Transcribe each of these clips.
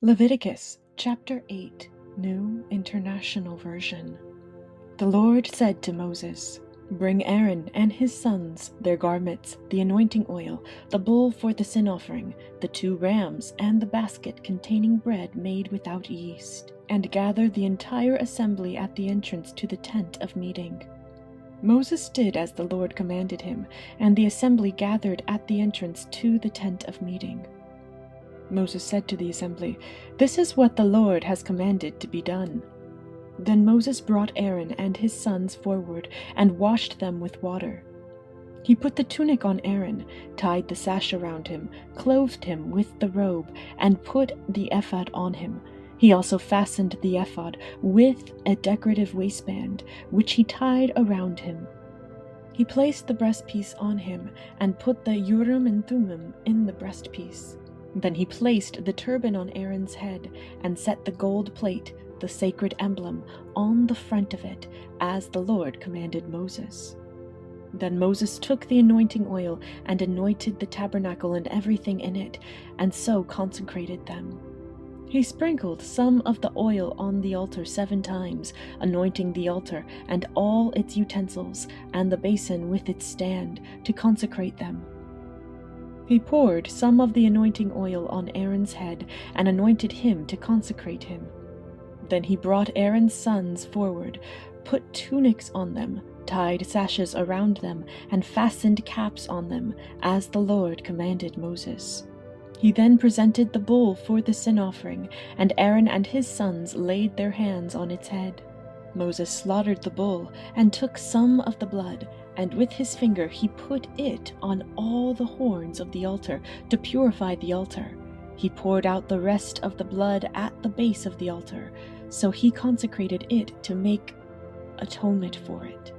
Leviticus chapter 8, New International Version. The Lord said to Moses, "Bring Aaron and his sons, their garments, the anointing oil, the bull for the sin offering, the 2 rams, and the basket containing bread made without yeast, and gather the entire assembly at the entrance to the tent of meeting." Moses did as the Lord commanded him, and the assembly gathered at the entrance to the tent of meeting. Moses said to the assembly, "This is what the Lord has commanded to be done." Then Moses brought Aaron and his sons forward and washed them with water. He put the tunic on Aaron, tied the sash around him, clothed him with the robe, and put the ephod on him. He also fastened the ephod with a decorative waistband, which he tied around him. He placed the breastpiece on him and put the Urim and Thummim in the breastpiece. Then he placed the turban on Aaron's head and set the gold plate, the sacred emblem, on the front of it, as the Lord commanded Moses. Then Moses took the anointing oil and anointed the tabernacle and everything in it, and so consecrated them. He sprinkled some of the oil on the altar 7 times, anointing the altar and all its utensils, and the basin with its stand, to consecrate them. He poured some of the anointing oil on Aaron's head and anointed him to consecrate him. Then he brought Aaron's sons forward, put tunics on them, tied sashes around them, and fastened caps on them, as the Lord commanded Moses. He then presented the bull for the sin offering, and Aaron and his sons laid their hands on its head. Moses slaughtered the bull and took some of the blood, and with his finger he put it on all the horns of the altar to purify the altar. He poured out the rest of the blood at the base of the altar, so he consecrated it to make atonement for it.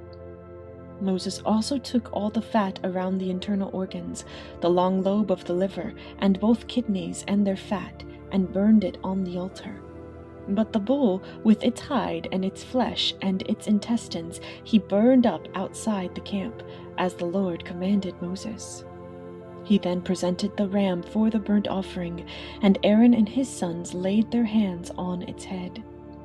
Moses also took all the fat around the internal organs, the long lobe of the liver, and both kidneys and their fat, and burned it on the altar. But the bull, with its hide and its flesh and its intestines, he burned up outside the camp, as the Lord commanded Moses. He then presented the ram for the burnt offering, and Aaron and his sons laid their hands on its head.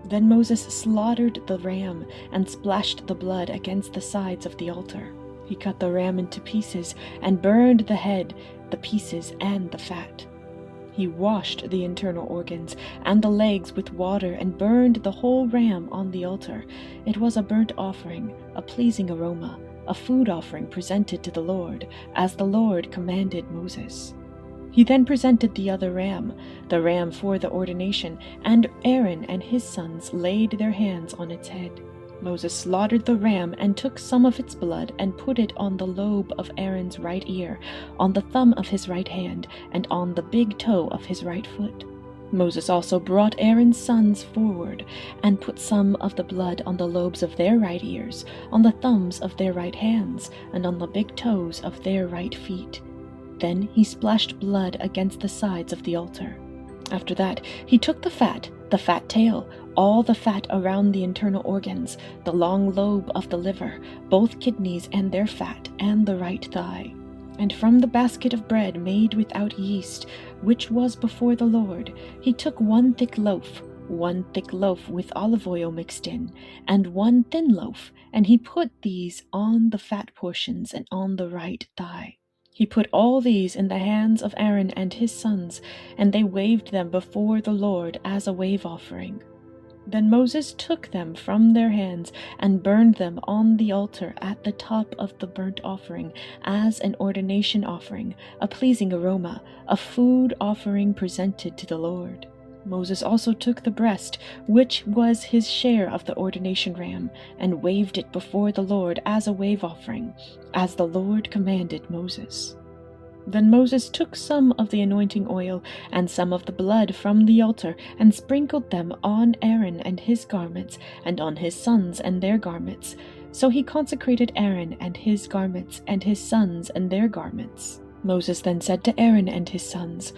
Then Moses slaughtered the ram and splashed the blood against the sides of the altar. He cut the ram into pieces and burned the head, the pieces, and the fat. He washed the internal organs and the legs with water and burned the whole ram on the altar. It was a burnt offering, a pleasing aroma, a food offering presented to the Lord, as the Lord commanded Moses. He then presented the other ram, the ram for the ordination, and Aaron and his sons laid their hands on its head. Moses slaughtered the ram and took some of its blood and put it on the lobe of Aaron's right ear, on the thumb of his right hand, and on the big toe of his right foot. Moses also brought Aaron's sons forward and put some of the blood on the lobes of their right ears, on the thumbs of their right hands, and on the big toes of their right feet. Then he splashed blood against the sides of the altar. After that, he took the fat tail, all the fat around the internal organs, the long lobe of the liver, both kidneys and their fat, and the right thigh. And from the basket of bread made without yeast, which was before the Lord, he took 1 thick loaf with olive oil mixed in, and 1 thin loaf, and he put these on the fat portions and on the right thigh. He put all these in the hands of Aaron and his sons, and they waved them before the Lord as a wave offering. Then Moses took them from their hands and burned them on the altar at the top of the burnt offering as an ordination offering, a pleasing aroma, a food offering presented to the Lord. Moses also took the breast, which was his share of the ordination ram, and waved it before the Lord as a wave offering, as the Lord commanded Moses. Then Moses took some of the anointing oil and some of the blood from the altar and sprinkled them on Aaron and his garments, and on his sons and their garments. So he consecrated Aaron and his garments, and his sons and their garments. Moses then said to Aaron and his sons,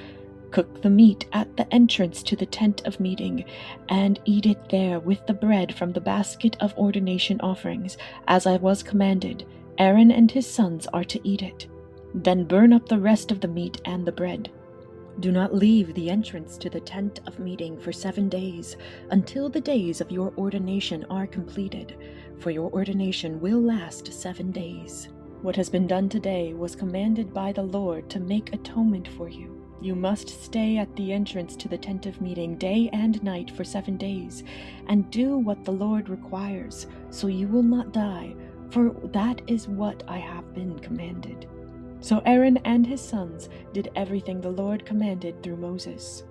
"Cook the meat at the entrance to the tent of meeting, and eat it there with the bread from the basket of ordination offerings, as I was commanded. Aaron and his sons are to eat it. Then burn up the rest of the meat and the bread. Do not leave the entrance to the tent of meeting for 7 days, until the days of your ordination are completed, for your ordination will last 7 days. What has been done today was commanded by the Lord to make atonement for you. You must stay at the entrance to the tent of meeting day and night for 7 days, and do what the Lord requires, so you will not die, for that is what I have been commanded. So Aaron and his sons did everything the Lord commanded through Moses.